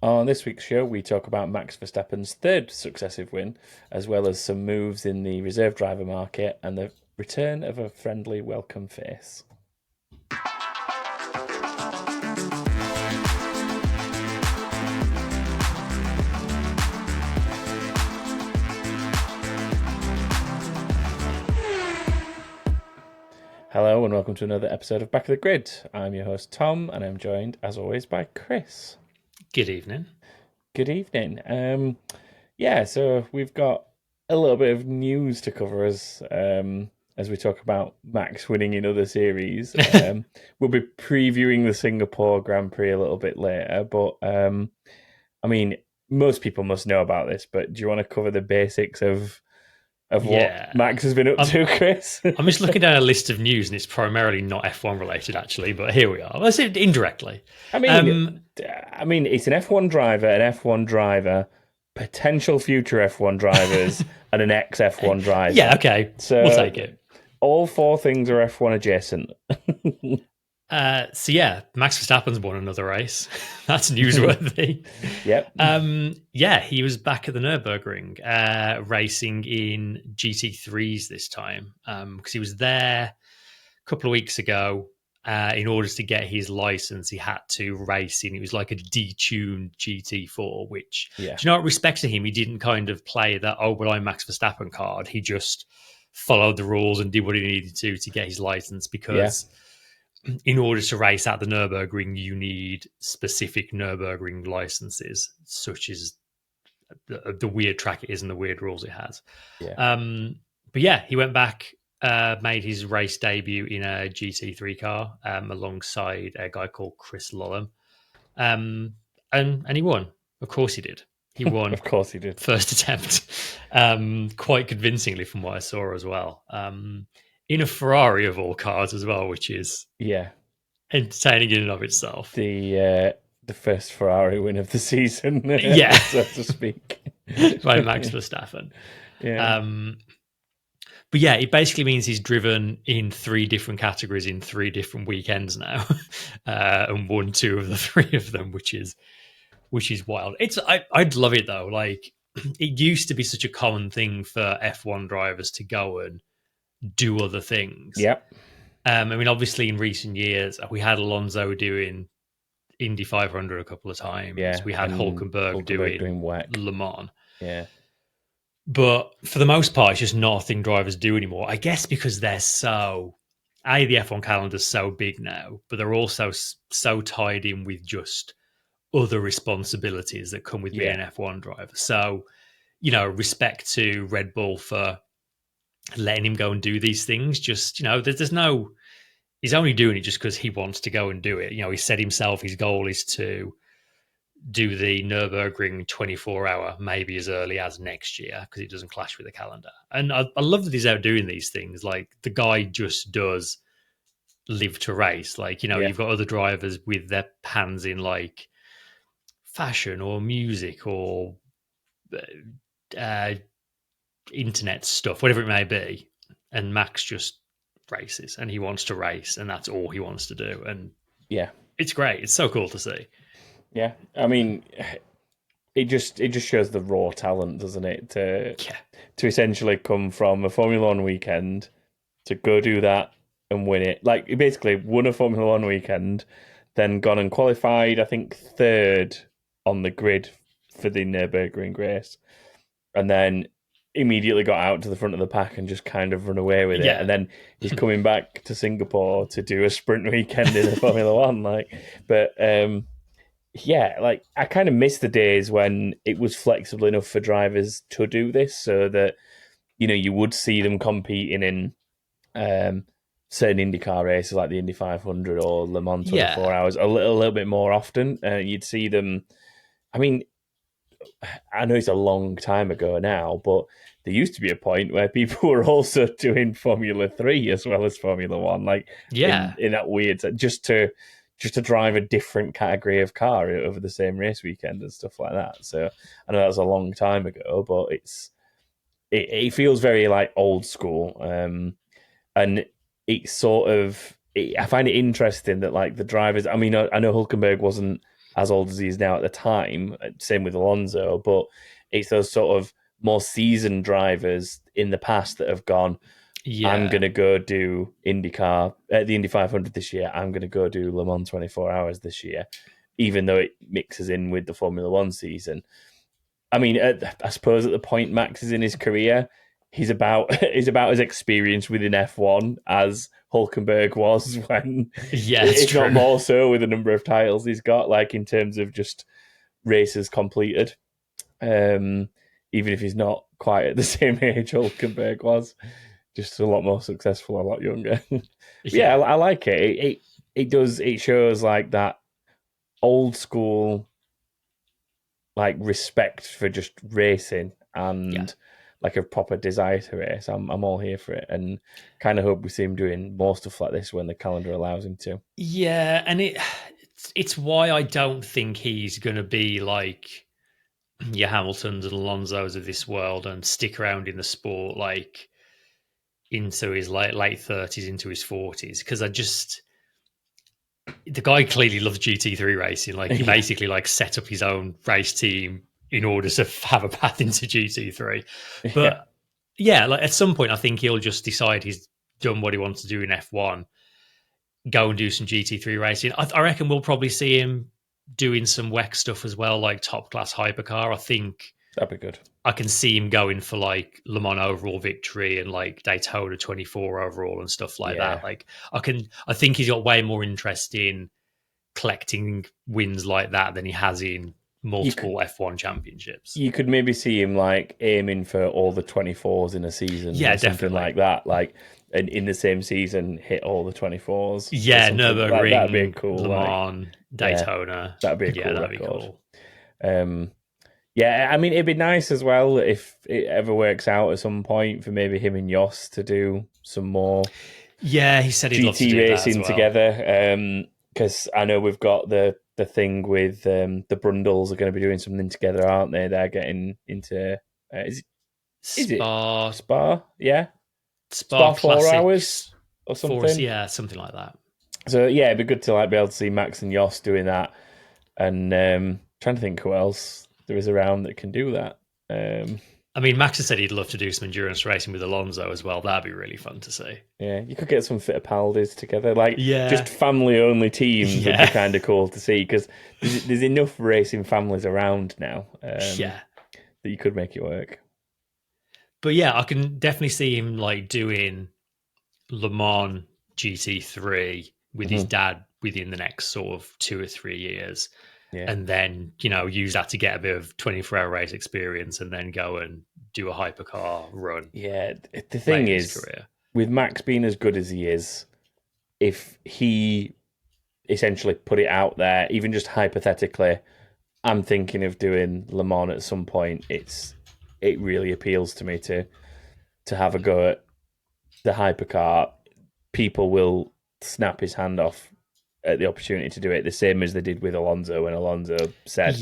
On this week's show, we talk about Max Verstappen's third successive win, as well as some moves in the reserve driver market and the return of a friendly welcome face. Hello and welcome to another episode of Back of the Grid. I'm your host Tom and I'm joined as always by Chris. Good evening. Good evening. So we've got a little bit of news to cover as we talk about Max winning in other series. We'll be previewing the Singapore Grand Prix a little bit later, but most people must know about this, but do you want to cover the basics of what Max has been up to, Chris? I'm just looking down a list of news, and it's primarily not F1 related, actually. But here we are. Let's say indirectly. It's an F1 driver, potential future F1 drivers, and an ex-F1 driver. Yeah, okay. So we'll take it. All four things are F1 adjacent. Max Verstappen's won another race. That's newsworthy. Yep. He was back at the Nürburgring, racing in GT3s this time, because he was there a couple of weeks ago. In order to get his license, he had to race in. It was like a detuned GT4, which, do you know what, respect to him, he didn't kind of play that, I'm Max Verstappen card. He just followed the rules and did what he needed to get his license, because in order to race at the Nürburgring, you need specific Nürburgring licenses, such as the weird track it is and the weird rules it has. He went back, made his race debut in a GT3 car alongside a guy called Chris Lollam. And he won. Of course he did. He won. Of course he did. First attempt. Quite convincingly from what I saw as well. In a Ferrari of all cars as well, which is entertaining in and of itself. The first Ferrari win of the season, so to speak, by Max Verstappen. It basically means he's driven in three different categories in three different weekends now, and won two of the three of them, which is wild. I'd love it though. Like, it used to be such a common thing for F1 drivers to go and do other things. Obviously in recent years we had Alonso doing Indy 500 a couple of times. We had Hulkenberg doing Le Mans. But for the most part, it's just not a thing drivers do anymore. I guess because they're the F1 calendar's so big now, but they're also so tied in with just other responsibilities that come with being an F1 driver. So, respect to Red Bull for letting him go and do these things. Just, there's no, he's only doing it just because he wants to go and do it. He said himself, his goal is to do the Nürburgring 24-hour, maybe as early as next year, because it doesn't clash with the calendar. And I love that he's out doing these things. Like, the guy just does live to race. Like, you've got other drivers with their hands in like fashion or music or internet stuff, whatever it may be, and Max just races, and he wants to race, and that's all he wants to do. And it's great. It's so cool to see. It just shows the raw talent, doesn't it, to essentially come from a Formula One weekend to go do that and win it. Like, he basically won a Formula One weekend, then gone and qualified, I think, third on the grid for the Nürburgring race, and then immediately got out to the front of the pack and just kind of run away with it. And then he's coming back to Singapore to do a sprint weekend in the Formula One. I kind of miss the days when it was flexible enough for drivers to do this, so that, you would see them competing in certain IndyCar races like the Indy 500 or Le Mans 24 hours a little bit more often. You'd see them. I know it's a long time ago now, but there used to be a point where people were also doing Formula 3 as well as Formula 1, in that weird, just to drive a different category of car over the same race weekend and stuff like that. So I know that's a long time ago, but it feels very like old school, and it's sort of. I find it interesting that like the drivers. I know Hulkenberg wasn't as old as he is now at the time. Same with Alonso, but it's those sort of more seasoned drivers in the past that have gone, I'm going to go do IndyCar, the Indy 500 this year. I'm going to go do Le Mans 24 Hours this year, even though it mixes in with the Formula One season. I mean, I suppose at the point Max is in his career, he's about as experienced within F1 as Hulkenberg was when, if true. not more so, with the number of titles he's got, like in terms of just races completed. Even if he's not quite at the same age Hulkenberg was, just a lot more successful, a lot younger. Yeah, I like it. It does. It shows like that old school, like respect for just racing and like a proper desire to race. I'm all here for it, and kind of hope we see him doing more stuff like this when the calendar allows him to. Yeah, and it's why I don't think he's going to be like your Hamiltons and Alonsos of this world and stick around in the sport like into his late 30s, into his 40s, because the guy clearly loves GT3 racing. Like he basically like set up his own race team in order to have a path into GT3. But like at some point, I think he'll just decide he's done what he wants to do in F1, go and do some GT3 racing. I reckon we'll probably see him doing some WEC stuff as well, like top class hypercar. I think that'd be good. I can see him going for like Le Mans overall victory and like Daytona 24 overall and stuff like that. Like I think he's got way more interest in collecting wins like that than he has in multiple F1 championships. You could maybe see him like aiming for all the 24s in a season. Yeah, or something definitely. like that. Like, and in the same season, hit all the 24s. Yeah, Nürburgring, that'd be cool. Le Mans, Daytona. That'd be a cool that'd record. Be cool. Yeah, I mean, it'd be nice as well if it ever works out at some point for maybe him and Jos to do some more. Yeah, he said he'd love to do racing that as well. together. Because I know we've got the thing with the Brundles are going to be doing something together, aren't they? They're getting into is it Spa? Yeah, Spa 4 hours or something. Something like that. So yeah, it'd be good to like be able to see Max and Jos doing that, and trying to think who else there is around that can do that. I mean, Max has said he'd love to do some endurance racing with Alonso as well. That'd be really fun to see. Yeah, you could get some Fittipaldis together, like just family-only teams would be kind of cool to see, because there's enough racing families around now that you could make it work. But yeah, I can definitely see him like doing Le Mans GT3 with his dad within the next sort of 2 or 3 years. Yeah. And then, use that to get a bit of 24-hour race experience and then go and do a hypercar run. Yeah, the thing is, with Max being as good as he is, if he essentially put it out there, even just hypothetically, I'm thinking of doing Le Mans at some point, it really appeals to me to have a go at the hypercar. People will snap his hand off at the opportunity to do it, the same as they did with Alonso when Alonso said,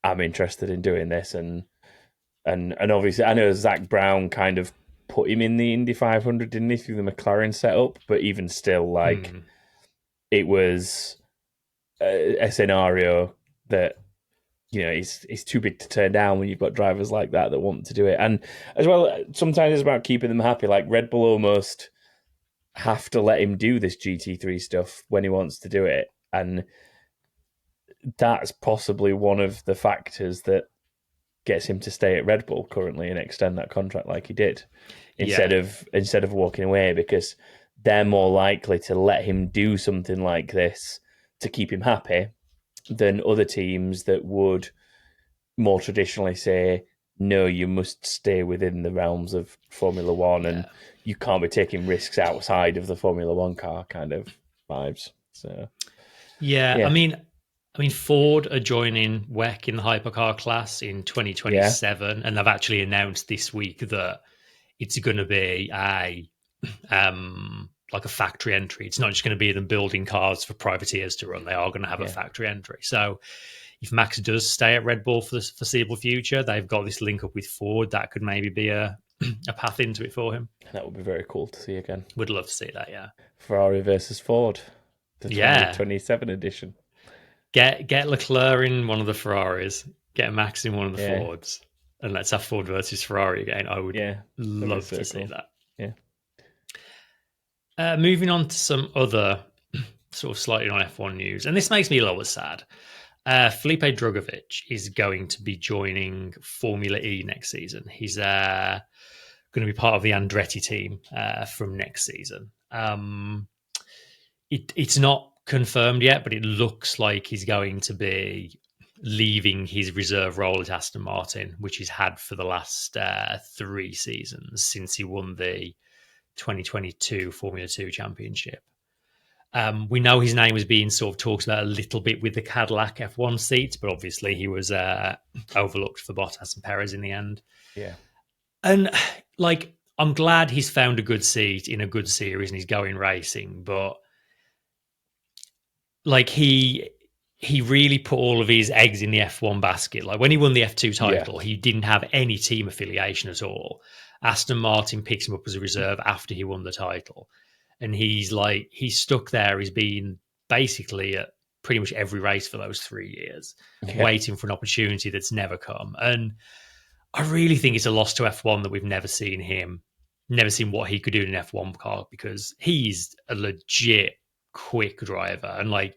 I'm interested in doing this. And obviously, I know Zach Brown kind of put him in the Indy 500, didn't he, through the McLaren setup? But even still, like, it was a scenario that, it's too big to turn down when you've got drivers like that want to do it. And as well, sometimes it's about keeping them happy. Like, Red Bull almost have to let him do this GT3 stuff when he wants to do it, and that's possibly one of the factors that gets him to stay at Red Bull currently and extend that contract like he did, instead of walking away, because they're more likely to let him do something like this to keep him happy than other teams that would more traditionally say, no, you must stay within the realms of Formula One, and you can't be taking risks outside of the Formula One car kind of vibes. So, I mean, Ford are joining WEC in the hypercar class in 2027, and they've actually announced this week that it's going to be like a factory entry. It's not just going to be them building cars for privateers to run. They are going to have a factory entry. So if Max does stay at Red Bull for the foreseeable future, they've got this link up with Ford. That could maybe be a path into it for him. That would be very cool to see again. Would love to see that, yeah. Ferrari versus Ford, the 2027 edition. Get Leclerc in one of the Ferraris, get Max in one of the Yeah. Fords, and let's have Ford versus Ferrari again. I would Yeah. love to see cool. that. Yeah. Moving on to some other sort of slightly on F1 news, and this makes me a little bit sad. Felipe Drugovich is going to be joining Formula E next season. He's going to be part of the Andretti team from next season. It's not confirmed yet, but it looks like he's going to be leaving his reserve role at Aston Martin, which he's had for the last 3 seasons since he won the 2022 Formula 2 championship. We know his name was being sort of talked about a little bit with the Cadillac F1 seat, but obviously he was overlooked for Bottas and Perez in the end. Yeah. And like, I'm glad he's found a good seat in a good series and he's going racing, but like he really put all of his eggs in the F1 basket. Like when he won the F2 title, he didn't have any team affiliation at all. Aston Martin picks him up as a reserve after he won the title. And he's stuck there. He's been basically at pretty much every race for those 3 years, waiting for an opportunity that's never come. And I really think it's a loss to F1 that we've never seen what he could do in an F1 car, because he's a legit quick driver. And like,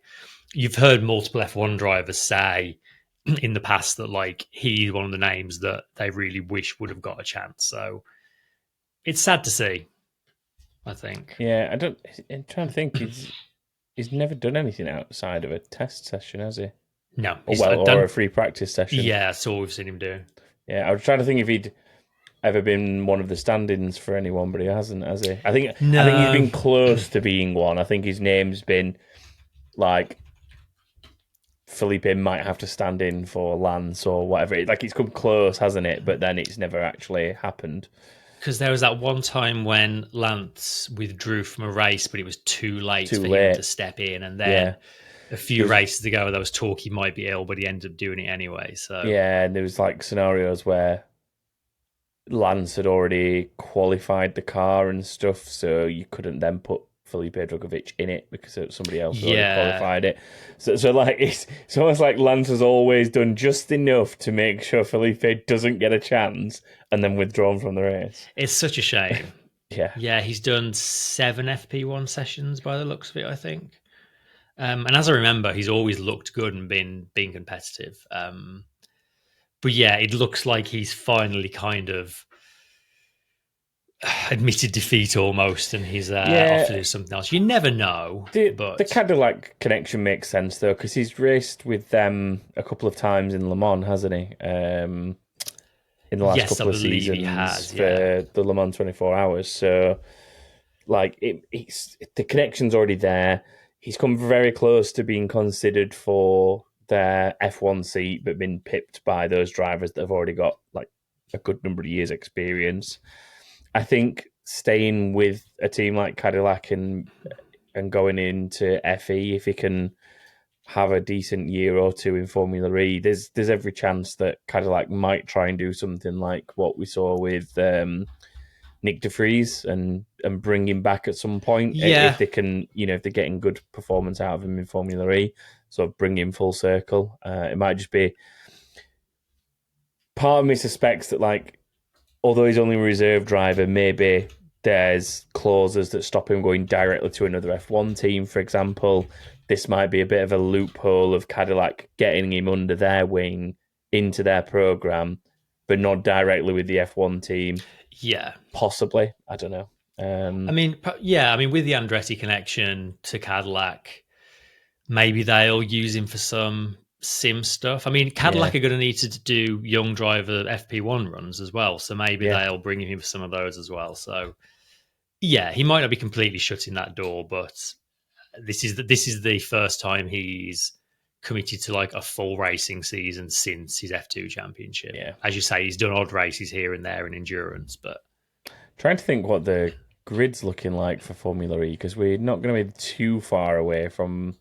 you've heard multiple F1 drivers say in the past that like he's one of the names that they really wish would have got a chance. So it's sad to see, I think. Yeah, I'm trying to think. He's never done anything outside of a test session, has he? No. Or a free practice session. Yeah, that's all we've seen him do. Yeah, I was trying to think if he'd ever been one of the stand-ins for anyone, but he hasn't, has he? I think he's been close to being one. I think his name's been like Felipe might have to stand in for Lance or whatever. Like it's come close, hasn't it? But then it's never actually happened. Because there was that one time when Lance withdrew from a race, but it was too late for him to step in. And then a few races ago, there was talk he might be ill, but he ended up doing it anyway. So yeah, and there was like scenarios where Lance had already qualified the car and stuff, so you couldn't then put Felipe Drugovich in it because somebody else had already qualified it. So like it's almost like Lance has always done just enough to make sure Felipe doesn't get a chance and then withdrawn from the race. It's such a shame. Yeah, he's done 7 FP1 sessions by the looks of it, I think. And as I remember, he's always looked good and been competitive. But yeah, it looks like he's finally kind of admitted defeat almost, and he's off to do something else. You never know. The Cadillac connection makes sense though, because he's raced with them a couple of times in Le Mans, hasn't he? In the last couple of seasons for the Le Mans 24 Hours. So, like, the connection's already there. He's come very close to being considered for their F1 seat, but been pipped by those drivers that have already got like a good number of years' experience. I think staying with a team like Cadillac and going into FE, if he can have a decent year or two in Formula E, there's every chance that Cadillac might try and do something like what we saw with Nick de Vries and bring him back at some point. If they can, if they're getting good performance out of him in Formula E, so bring him full circle. It might just be, part of me suspects that like, although he's only a reserve driver, maybe there's clauses that stop him going directly to another F1 team, for example. This might be a bit of a loophole of Cadillac getting him under their wing into their program, but not directly with the F1 team. Yeah. Possibly. I don't know. I mean, with the Andretti connection to Cadillac, maybe they'll use him for some sim stuff. I mean, Cadillac are going to need to do young driver FP1 runs as well, so maybe they'll bring him for some of those as well. So, yeah, he might not be completely shutting that door, but this is the first time he's committed to like a full racing season since his F2 championship. Yeah, as you say, he's done odd races here and there in endurance, but trying to think what the grid's looking like for Formula E, because we're not going to be too far away from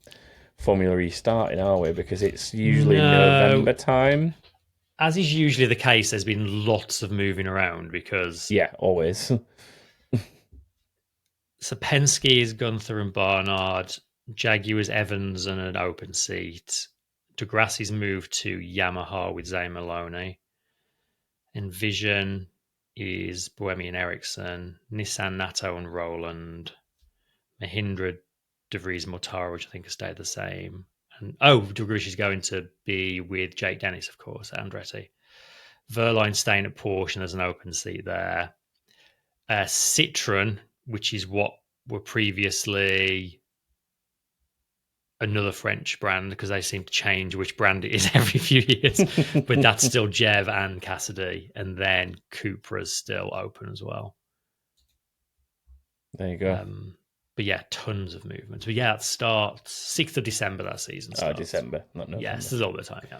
Formula E starting, are we? Because it's usually November time. As is usually the case, there's been lots of moving around because... Yeah, always. So Penske is Gunther and Barnard, Jaguars Evans and an open seat, Degrassi's moved to Yamaha with Zay Maloney. Envision is Bohemian Ericsson, Nissan Nato and Roland, Mahindra, De Vries Mortara, which I think has stayed the same. And Drugovich is going to be with Jake Dennis, of course, Andretti. Verline staying at Porsche, and there's an open seat there. Citroen, which is what were previously another French brand, because they seem to change which brand it is every few years. But that's still Jev and Cassidy. And then Cupra's still open as well. There you go. But yeah, tons of movement. But yeah, it starts 6th of December, that season starts. December, not November. Yes, there's all the time, yeah.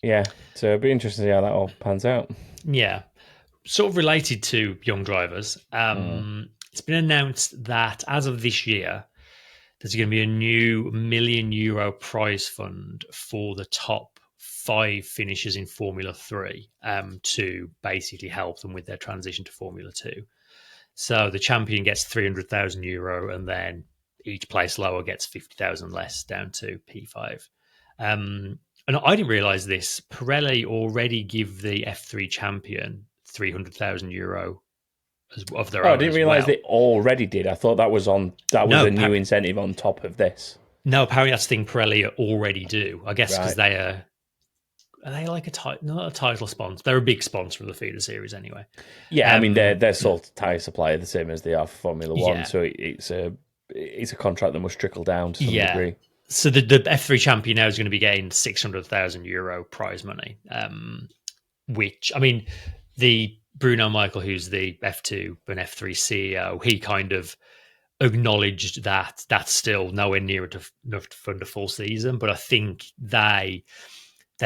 Yeah, so it'll be interesting to see how that all pans out. Yeah. Sort of related to young drivers, it's been announced that as of this year, there's going to be a new €1 million prize fund for the top 5 finishers in Formula 3 to basically help them with their transition to Formula 2. So the champion gets €300,000, and then each place lower gets 50,000 less, down to P5. And I didn't realise this. Pirelli already give the F3 champion €300,000 of their own. I didn't realise they already did. I thought that was a new incentive on top of this. No, apparently that's the thing Pirelli already do. I guess because they are they like not a title sponsor? They're a big sponsor of the feeder series anyway. Yeah, I mean they're sole tyre supplier the same as they are for Formula One, so it's a contract that must trickle down to some degree. So the F3 champion now is going to be getting €600,000 prize money, which, I mean, the Bruno Michael, who's the F2 and F3 CEO, he kind of acknowledged that that's still nowhere near enough to fund a full season. But I think their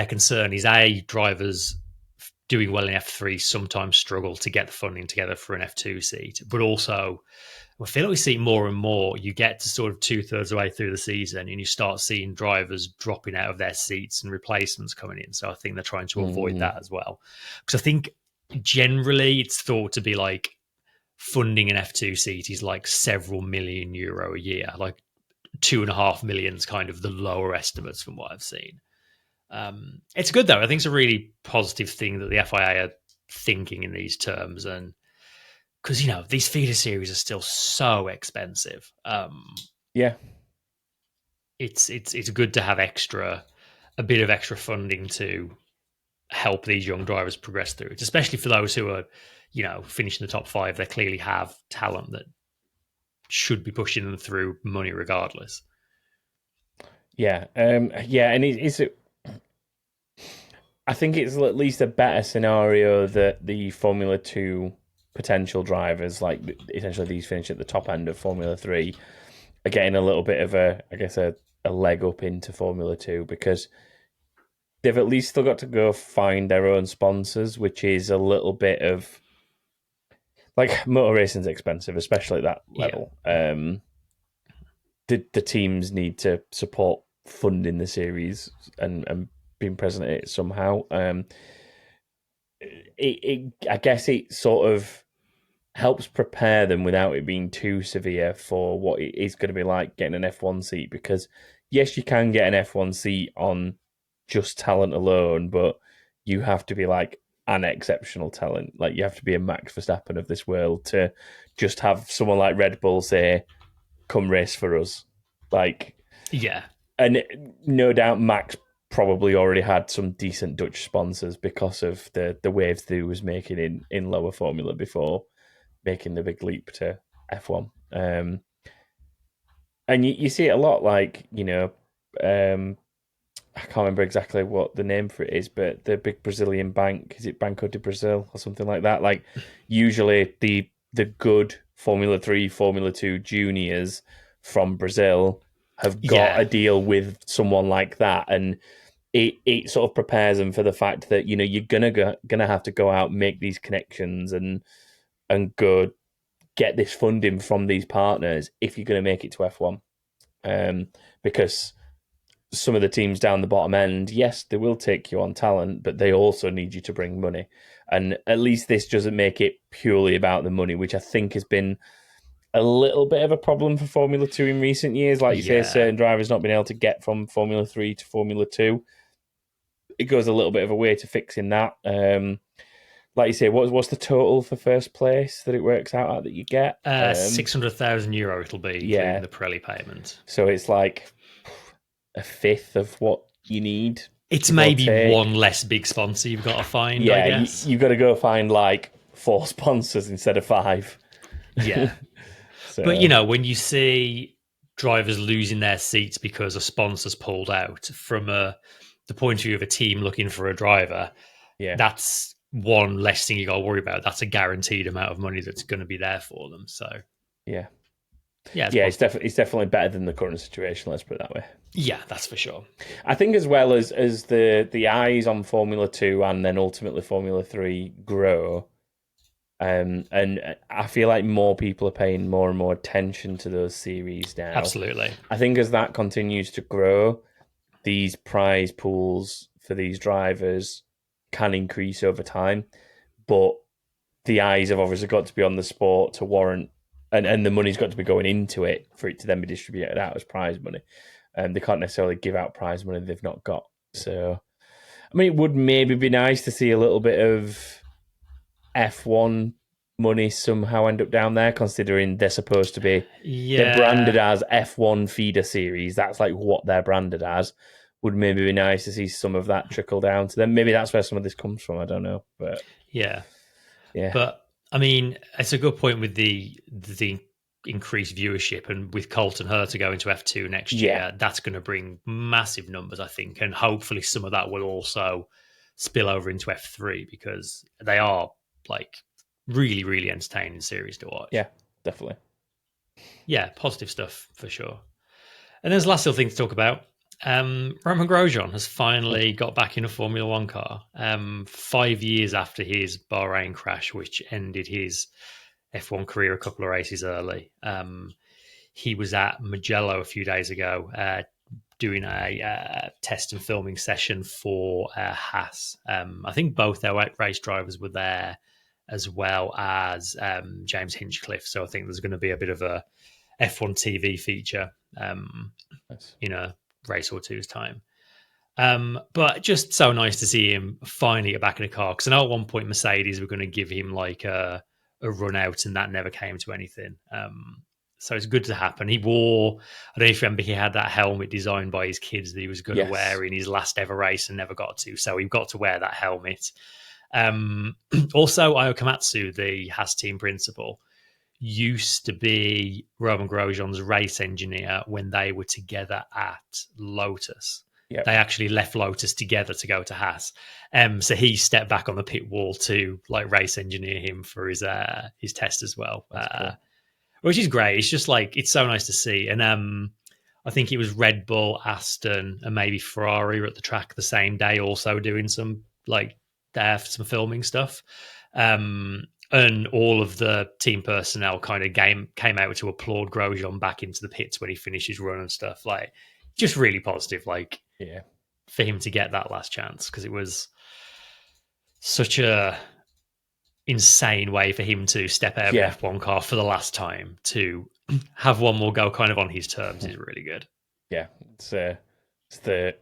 concern is drivers doing well in F3 sometimes struggle to get the funding together for an F2 seat, but also I feel like we see more and more. You get to sort of 2/3 of the way through the season and you start seeing drivers dropping out of their seats and replacements coming in. So I think they're trying to avoid that as well. Because I think generally it's thought to be like funding an F2 seat is like several million euro a year, like 2.5 million is kind of the lower estimates from what I've seen. It's good though. I think it's a really positive thing that the FIA are thinking in these terms, and because these feeder series are still so expensive. It's good to have a bit of extra funding to help these young drivers progress through it, especially for those who are, finishing the top 5. They clearly have talent that should be pushing them through money regardless. Yeah, and I think it's at least a better scenario that the Formula 2 potential drivers, like essentially these finish at the top end of Formula 3, are getting a little bit of a leg up into Formula 2, because they've at least still got to go find their own sponsors, which is a little bit of like motor racing's expensive, especially at that level. Yeah. The teams need to support funding the series and being present at it somehow. I guess it sort of helps prepare them without it being too severe for what it is going to be like getting an F1 seat, because yes, you can get an F1 seat on just talent alone, but you have to be like an exceptional talent. Like you have to be a Max Verstappen of this world to just have someone like Red Bull say, come race for us. Like, yeah. And no doubt Max probably already had some decent Dutch sponsors because of the waves that he was making in lower formula before making the big leap to F1. And you see it a lot, like, I can't remember exactly what the name for it is, but the big Brazilian bank, is it Banco de Brazil or something like that? Like, usually the good Formula 3, Formula 2 juniors from Brazil have got a deal with someone like that, and it sort of prepares them for the fact that you're gonna have to go out, make these connections, and go get this funding from these partners if you're going to make it to F1, because some of the teams down the bottom end, yes, they will take you on talent, but they also need you to bring money. And at least this doesn't make it purely about the money, which I think has been a little bit of a problem for Formula 2 in recent years. Like you say, certain drivers not being able to get from Formula 3 to Formula 2. It goes a little bit of a way to fixing that. Like you say, what's the total for first place that it works out at that you get? €600,000 it'll be, including the Pirelli payment. So it's like a fifth of what you need. It's maybe one less big sponsor you've got to find, I guess. You've got to go find like 4 sponsors instead of 5. Yeah. So. But, you know, when you see drivers losing their seats because a sponsor's pulled out, from the point of view of a team looking for a driver, that's one less thing you got to worry about. That's a guaranteed amount of money that's going to be there for them. So, it's definitely better than the current situation. Let's put it that way. Yeah, that's for sure. I think as well as the eyes on Formula 2 and then ultimately Formula 3 grow, and I feel like more people are paying more and more attention to those series now. Absolutely. I think as that continues to grow, these prize pools for these drivers can increase over time, but the eyes have obviously got to be on the sport to warrant, and the money's got to be going into it for it to then be distributed out as prize money. They can't necessarily give out prize money they've not got. So, I mean, it would maybe be nice to see a little bit of F1 money somehow end up down there, considering they're supposed to be they're branded as F1 feeder series. That's like what they're branded as. Would maybe be nice to see some of that trickle down to them. Maybe that's where some of this comes from. I don't know, but yeah. But I mean, it's a good point with the increased viewership, and with Colton Herta going to F2 next year, that's going to bring massive numbers, I think, and hopefully some of that will also spill over into F3, because they are like really, really entertaining series to watch. Yeah, definitely. Yeah, positive stuff for sure. And there's the last little thing to talk about. Romain Grosjean has finally got back in a Formula One car 5 years after his Bahrain crash, which ended his F1 career a couple of races early. He was at Mugello a few days ago doing a test and filming session for Haas. I think both their race drivers were there, as well as James Hinchcliffe. So I think there's going to be a bit of a F1 TV feature in a race or two's time. But just so nice to see him finally get back in a car, because I know at one point Mercedes were going to give him like a run out, and that never came to anything. So it's good to happen. He wore, I don't know if you remember, he had that helmet designed by his kids that he was going to wear in his last ever race and never got to. So he got to wear that helmet. Also, Ayo Komatsu, the Haas team principal, used to be Romain Grosjean's race engineer when they were together at Lotus. Yep. They actually left Lotus together to go to Haas. So he stepped back on the pit wall to like race engineer him for his test as well, cool. Which is great. It's just like, it's so nice to see. And I think it was Red Bull, Aston, and maybe Ferrari were at the track the same day, also doing some some filming stuff. And all of the team personnel kind of came out to applaud Grosjean back into the pits when he finished his run and stuff. Like, just really positive, for him to get that last chance, because it was such a insane way for him to step out of an F1 car for the last time. To have one more go kind of on his terms is really good. Yeah, it's the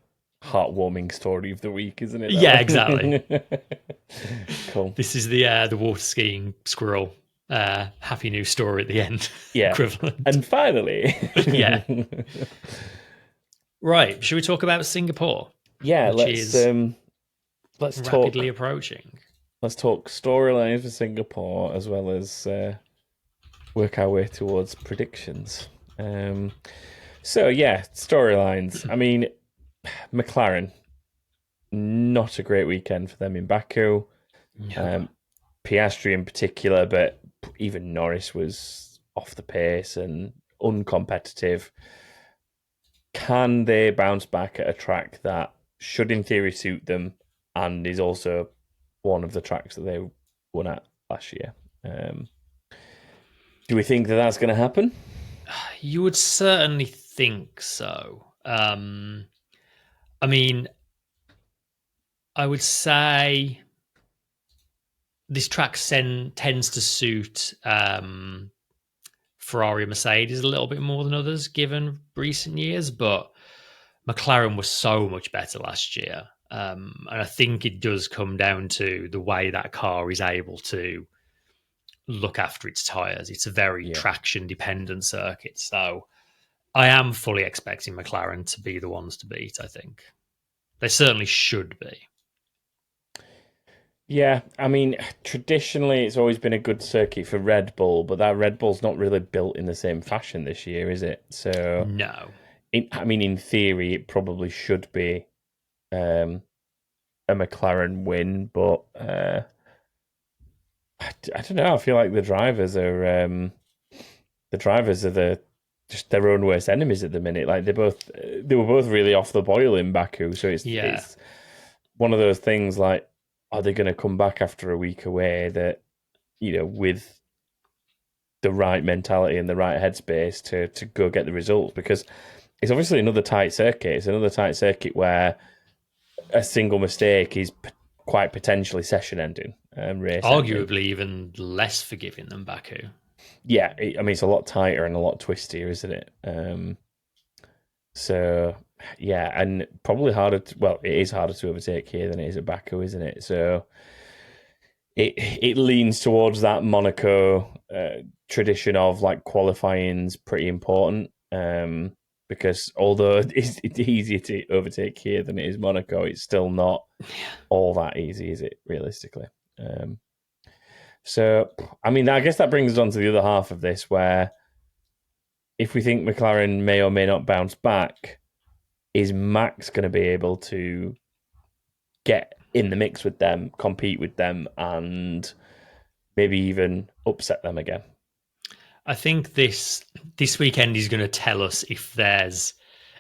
heartwarming story of the week, isn't it? Yeah, exactly. Cool. This is the water skiing squirrel happy news story at the end. Yeah. Equivalent. And finally. Yeah. Right. Should we talk about Singapore? Yeah, let's rapidly approaching. Let's talk storylines for Singapore, as well as work our way towards predictions. Storylines. I mean, McLaren, not a great weekend for them in Baku. No. Piastri in particular, but even Norris was off the pace and uncompetitive. Can they bounce back at a track that should in theory suit them, and is also one of the tracks that they won at last year? Do we think that that's going to happen? You would certainly think so. I mean, I would say this track tends to suit Ferrari and Mercedes a little bit more than others, given recent years, but McLaren was so much better last year. And I think it does come down to the way that car is able to look after its tyres. It's a very Yeah. traction dependent circuit. So I am fully expecting McLaren to be the ones to beat, I think. They certainly should be. Yeah, I mean, traditionally it's always been a good circuit for Red Bull, but that Red Bull's not really built in the same fashion this year, is it? So, No. I mean, in theory, it probably should be a McLaren win, but I don't know. I feel like the drivers are just their own worst enemies at the minute. Like they were both really off the boil in Baku, so it's one of those things. Like, are they going to come back after a week away that with the right mentality and the right headspace to go get the results? Because it's obviously another tight circuit. It's another tight circuit where a single mistake is quite potentially session-ending. Race Arguably ending. even less forgiving than Baku. Yeah, I mean, it's a lot tighter and a lot twistier, isn't it? So, yeah, and probably harder. It is harder to overtake here than it is at Baku, isn't it? So, it leans towards that Monaco tradition of like qualifying's pretty important. Because although it's easier to overtake here than it is Monaco, it's still not all that easy, is it, realistically? So, I mean, I guess that brings us on to the other half of this, where if we think McLaren may or may not bounce back, is Max going to be able to get in the mix with them, compete with them, and maybe even upset them again? I think this weekend is going to tell us if there's.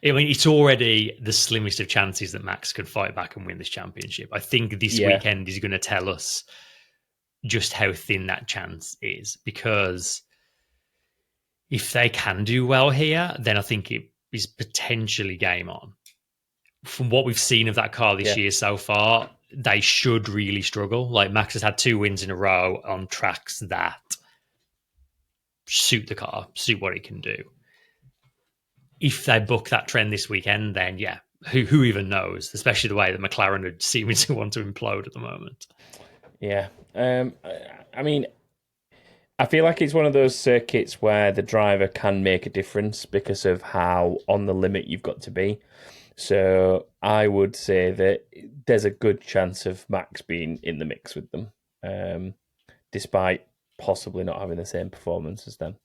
I mean, it's already the slimmest of chances that Max could fight back and win this championship. I think this weekend is going to tell us just how thin that chance is, because if they can do well here, then I think it is potentially game on. From what we've seen of that car this year so far, they should really struggle. Like, Max has had 2 wins in a row on tracks that suit the car, suit what it can do. If they book that trend this weekend, then who even knows? Especially the way that McLaren are seeming to want to implode at the moment. Yeah. I mean, I feel like it's one of those circuits where the driver can make a difference because of how on the limit you've got to be. So I would say that there's a good chance of Max being in the mix with them, despite possibly not having the same performance as them.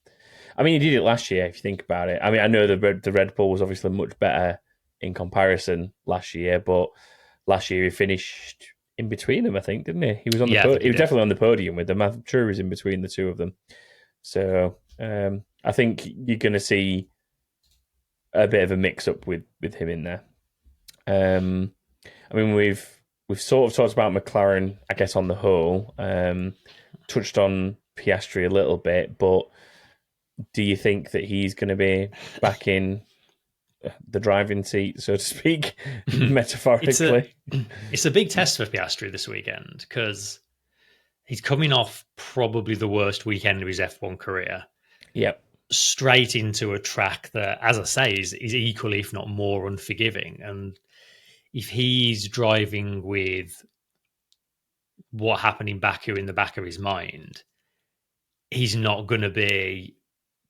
I mean, he did it last year, if you think about it. I mean, I know the Red Bull was obviously much better in comparison last year, but last year he finished in between them, I think, didn't he? He was on the he was definitely on the podium with them. I'm sure he was in between the two of them. So I think you're going to see a bit of a mix-up with him in there. I mean, we've sort of talked about McLaren, I guess, on the whole. Touched on Piastri a little bit, but do you think that he's going to be back in the driving seat, so to speak, metaphorically? It's a big test for Piastri this weekend, because he's coming off probably the worst weekend of his F1 career. Yep. Straight into a track that, as I say, is equally, if not more, unforgiving. And if he's driving with what happened in Baku in the back of his mind, he's not going to be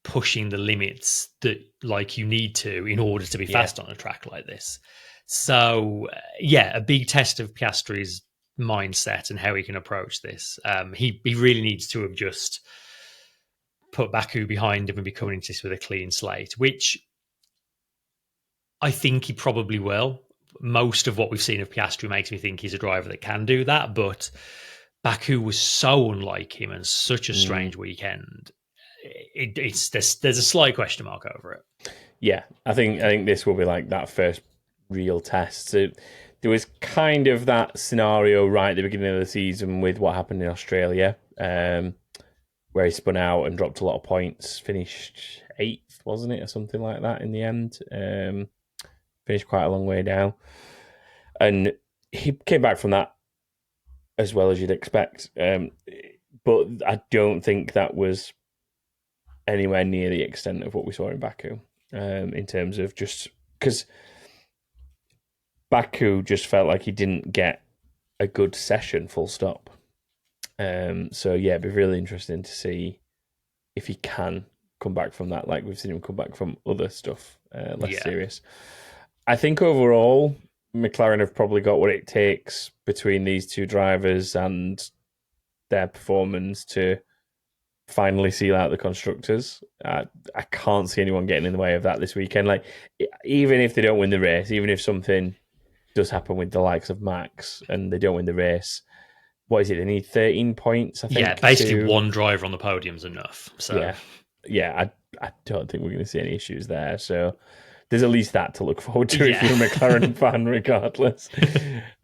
pushing the limits that like you need to in order to be fast on a track like this. So a big test of Piastri's mindset and how he can approach this. He really needs to have just put Baku behind him and be coming into this with a clean slate, which I think he probably will. Most of what we've seen of Piastri makes me think he's a driver that can do that, but Baku was so unlike him and such a strange weekend. There's a slight question mark over it. Yeah, I think this will be like that first real test. So there was kind of that scenario right at the beginning of the season with what happened in Australia, where he spun out and dropped a lot of points, finished 8th, wasn't it, or something like that in the end. Finished quite a long way down. And he came back from that as well as you'd expect. But I don't think that was anywhere near the extent of what we saw in Baku, in terms of just because Baku just felt like he didn't get a good session, full stop. So yeah, it'd be really interesting to see if he can come back from that, like we've seen him come back from other stuff, less serious. I think overall, McLaren have probably got what it takes between these two drivers and their performance to finally seal out the constructors. I can't see anyone getting in the way of that this weekend. Like, even if they don't win the race, even if something does happen with the likes of Max and they don't win the race, what is it? They need 13 points, I think. Yeah, basically one driver on the podium's enough. So yeah, I don't think we're going to see any issues there. So there's at least that to look forward to if you're a McLaren fan, regardless.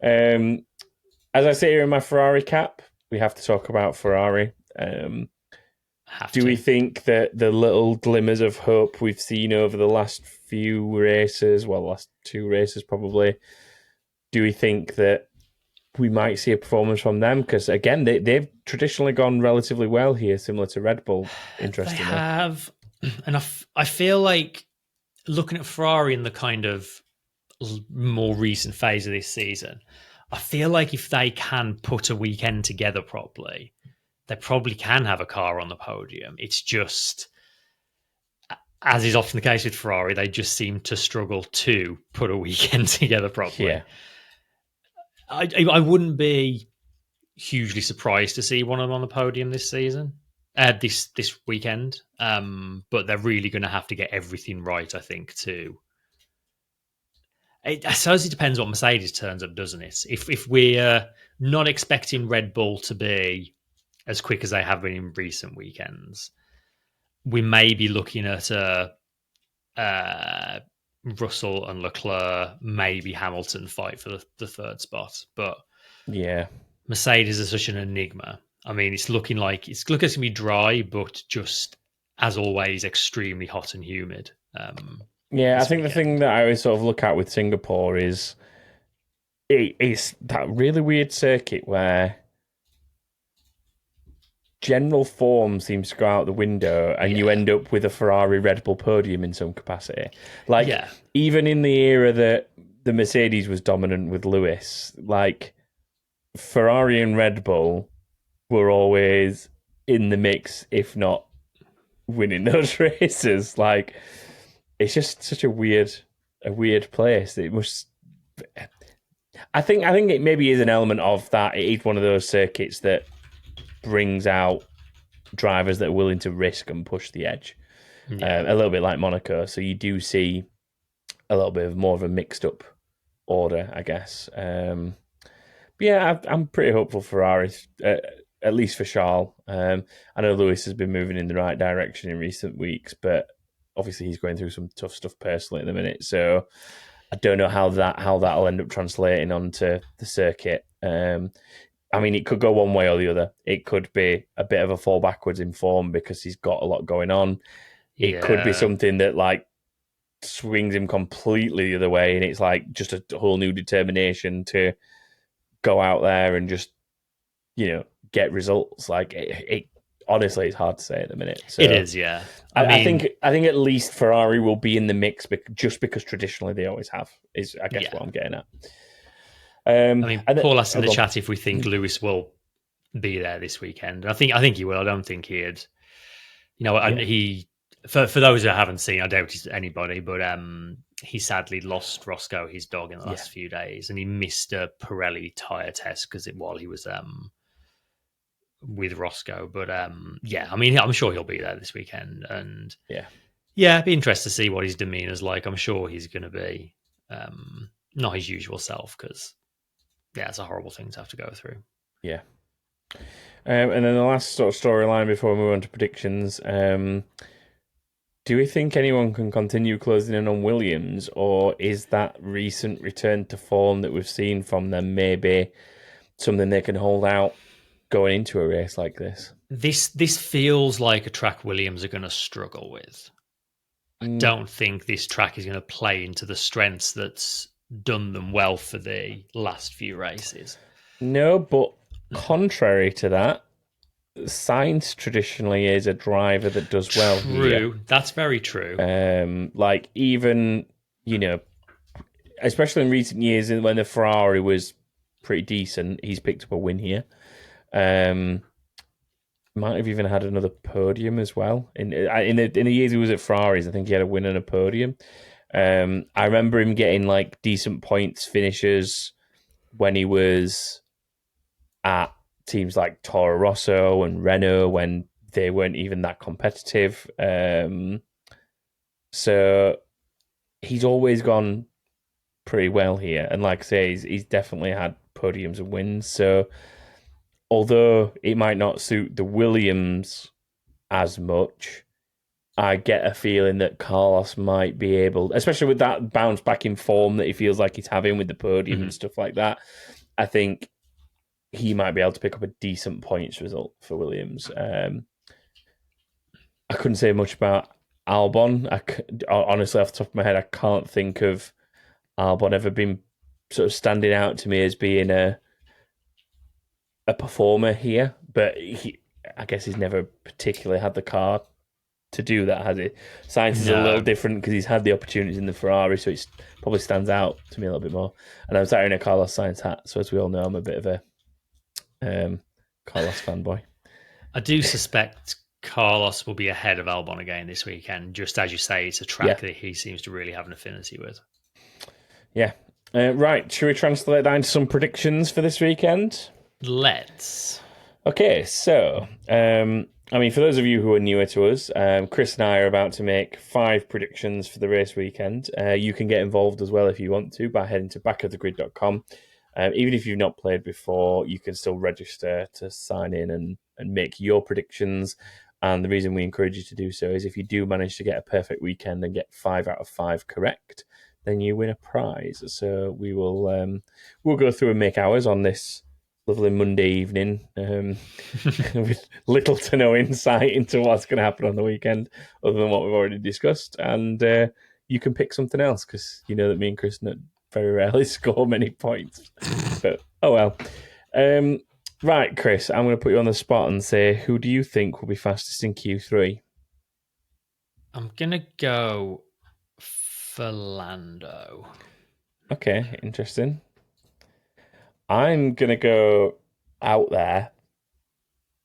As I say here in my Ferrari cap, we have to talk about Ferrari. Do we think that the little glimmers of hope we've seen over the last few races, well, the last 2 races probably, do we think that we might see a performance from them? Because, again, they've traditionally gone relatively well here, similar to Red Bull, interestingly. They have. And I feel like looking at Ferrari in the kind of more recent phase of this season, I feel like if they can put a weekend together properly, they probably can have a car on the podium. It's just, as is often the case with Ferrari, they just seem to struggle to put a weekend together properly. Yeah. I wouldn't be hugely surprised to see one of them on the podium this season, this weekend. But they're really going to have to get everything right, I think, too. I suppose it depends what Mercedes turns up, doesn't it? If we're not expecting Red Bull to be as quick as they have been in recent weekends, we may be looking at Russell and Leclerc, maybe Hamilton fight for the third spot. But yeah, Mercedes is such an enigma. I mean, it's looking like it's going to be dry, but just as always, extremely hot and humid. I think the thing that I always sort of look at with Singapore is it's that really weird circuit where general form seems to go out the window and you end up with a Ferrari Red Bull podium in some capacity. Like, even in the era that the Mercedes was dominant with Lewis, like, Ferrari and Red Bull were always in the mix, if not winning those races. Like, it's just such a weird place. It must. I think it maybe is an element of that. It is one of those circuits that brings out drivers that are willing to risk and push the edge. A little bit like Monaco. So you do see a little bit of more of a mixed up order, I guess. But yeah, I'm pretty hopeful for Ferrari, at least for Charles. I know Lewis has been moving in the right direction in recent weeks, but obviously he's going through some tough stuff personally at the minute. So I don't know how that'll end up translating onto the circuit. I mean, it could go one way or the other. It could be a bit of a fall backwards in form because he's got a lot going on. It could be something that, like, swings him completely the other way, and it's like just a whole new determination to go out there and just, get results. Like, it honestly, it's hard to say at the minute. So it is, yeah. I think at least Ferrari will be in the mix just because traditionally they always have. Is I guess what I'm getting at. Paul asked in the chat if we think Lewis will be there this weekend. I think he will. I don't think he'd. He for those who haven't seen, I doubt it's anybody, but he sadly lost Roscoe, his dog, in the last few days, and he missed a Pirelli tyre test while he was with Roscoe. But I'm sure he'll be there this weekend, and it'd be interesting to see what his demeanour's like. I'm sure he's going to be not his usual self because. Yeah, it's a horrible thing to have to go through. Yeah. And then the last sort of storyline before we move on to predictions. Do we think anyone can continue closing in on Williams, or is that recent return to form that we've seen from them maybe something they can hold out going into a race like this? This feels like a track Williams are going to struggle with. I don't think this track is going to play into the strengths that's done them well for the last few races. No, but contrary to that, Sainz traditionally is a driver that does well here. True. That's very true. Like even, especially in recent years when the Ferrari was pretty decent, he's picked up a win here. Might have even had another podium as well. In the years he was at Ferraris, I think he had a win and a podium. I remember him getting like decent points finishes when he was at teams like Toro Rosso and Renault when they weren't even that competitive. So he's always gone pretty well here. And like I say, he's definitely had podiums and wins. So although it might not suit the Williams as much, I get a feeling that Carlos might be able, especially with that bounce back in form that he feels like he's having with the podium and stuff like that. I think he might be able to pick up a decent points result for Williams. I couldn't say much about Albon. Honestly, off the top of my head, I can't think of Albon ever been sort of standing out to me as being a performer here. But I guess he's never particularly had the car to do that, has he? Sainz is a little different because he's had the opportunities in the Ferrari, so it probably stands out to me a little bit more. And I'm wearing a Carlos Sainz hat, so as we all know, I'm a bit of a Carlos fanboy. I do suspect Carlos will be ahead of Albon again this weekend. Just as you say, it's a track that he seems to really have an affinity with. Yeah. Right. Should we translate that into some predictions for this weekend? Let's. Okay. So, for those of you who are newer to us, Chris and I are about to make 5 predictions for the race weekend. You can get involved as well if you want to by heading to backofthegrid.com. Even if you've not played before, you can still register to sign in and make your predictions. And the reason we encourage you to do so is if you do manage to get a perfect weekend and get 5 out of 5 correct, then you win a prize. So we will we'll go through and make ours on this lovely Monday evening with little to no insight into what's going to happen on the weekend other than what we've already discussed. And you can pick something else because you know that me and Chris very rarely score many points. But oh well. Right, Chris, I'm going to put you on the spot and say, who do you think will be fastest in Q3? I'm going to go for Lando. Okay, interesting. I'm going to go out there.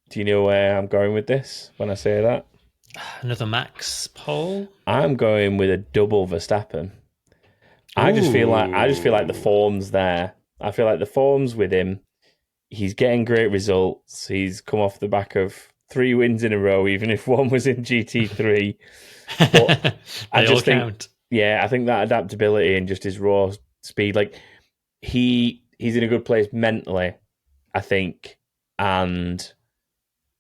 Do you know where I'm going with this when I say that? Another Max pole? I'm going with a double Verstappen. I just feel like the form's there. I feel like the form's with him. He's getting great results. He's come off the back of 3 wins in a row, even if one was in GT3. But I just think, I think that adaptability and just his raw speed, like he's in a good place mentally, I think, and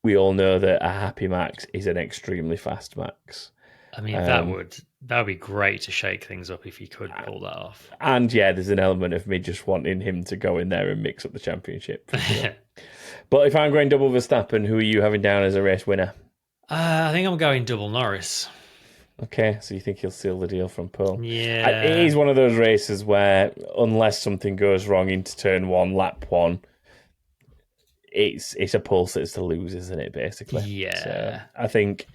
we all know that a happy Max is an extremely fast Max. I mean, that would be great to shake things up if he could pull that off. And yeah, there's an element of me just wanting him to go in there and mix up the championship. Sure. But if I'm going double Verstappen, who are you having down as a race winner? I think I'm going double Norris. Okay, so you think he'll seal the deal from pole? Yeah. It is one of those races where, unless something goes wrong into turn 1, lap 1, it's a pole sitters to lose, isn't it, basically? Yeah. So I think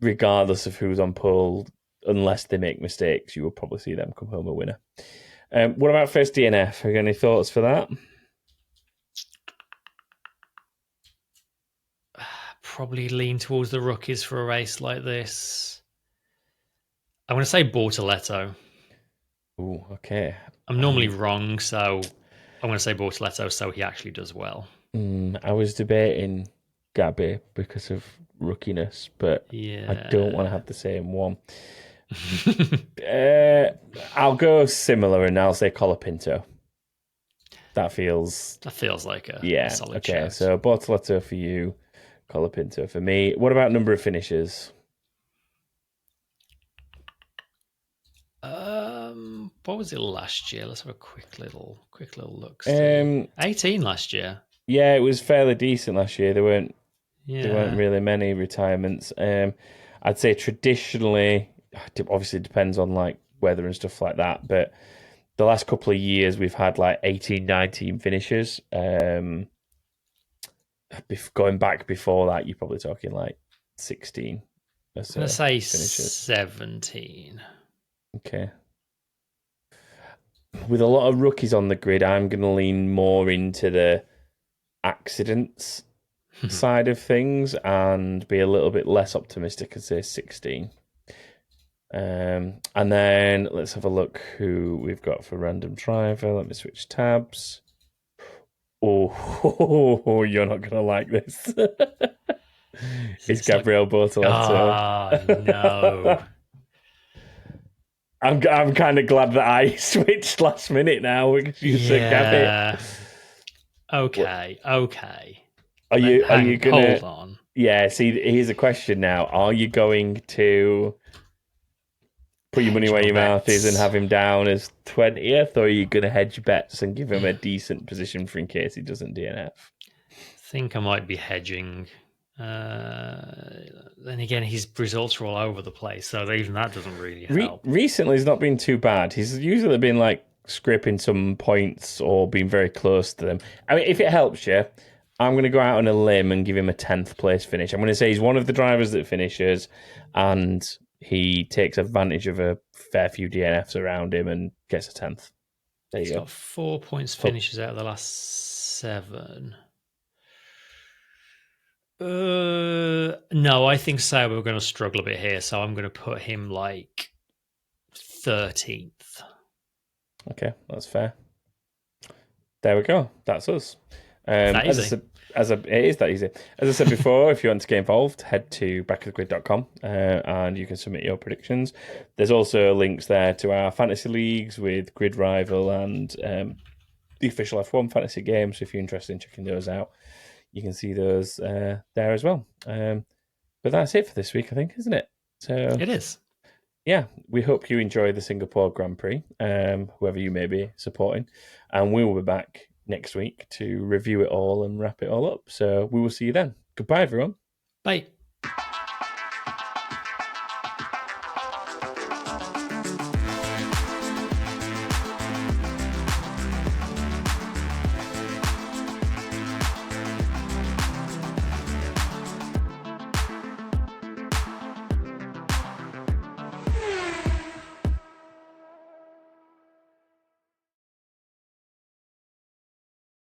regardless of who's on pole, unless they make mistakes, you will probably see them come home a winner. What about first DNF? Have you got any thoughts for that? Probably lean towards the rookies for a race like this. I'm going to say Bortoletto. Ooh, okay. I'm normally wrong, so I'm going to say Bortoletto so he actually does well. I was debating Gabby because of rookiness, but I don't want to have the same one. I'll go similar and I'll say Colapinto. That feels like a solid shout. So Bortoletto for you, Colapinto for me. What about number of finishes? What was it last year? Let's have a quick little look. 18 last year. Yeah, it was fairly decent last year. There weren't really many retirements. I'd say traditionally, obviously it depends on like weather and stuff like that, but the last couple of years we've had like 18, 19 finishes. going back before that, you're probably talking like 16. I'm going to say finishes. 17. Okay. With a lot of rookies on the grid, I'm going to lean more into the accidents side of things and be a little bit less optimistic and say 16. And then let's have a look who we've got for random driver. Let me switch tabs. Oh, you're not going to like this. It's Gabriel Bortoleto. Oh, no. I'm kind of glad that I switched last minute now because you said Gabby. Okay. Are you gonna hold on? Yeah, see, here's a question now. Are you going to put your money where your mouth is and have him down as 20th, or are you going to hedge bets and give him a decent position for in case he doesn't DNF? I think I might be hedging. Then again, his results are all over the place, so even that doesn't really help. Recently, he's not been too bad. He's usually been like scraping some points or being very close to them. I mean, if it helps you, I'm going to go out on a limb and give him a 10th place finish. I'm going to say he's one of the drivers that finishes, and he takes advantage of a fair few DNFs around him and gets a 10th. There you go. He's got 4 points finishes out of the last 7. No, I think Sauber we're going to struggle a bit here, so I'm going to put him like 13th. Okay, that's fair. There we go. That's us. That easy. It is that easy. As I said before, if you want to get involved, head to backofthegrid.com and you can submit your predictions. There's also links there to our fantasy leagues with GridRival and the official F1 fantasy games. So if you're interested in checking those out, you can see those there as well. But that's it for this week, I think, isn't it? So it is. Yeah, we hope you enjoy the Singapore Grand Prix, whoever you may be supporting. And we will be back next week to review it all and wrap it all up. So we will see you then. Goodbye, everyone. Bye.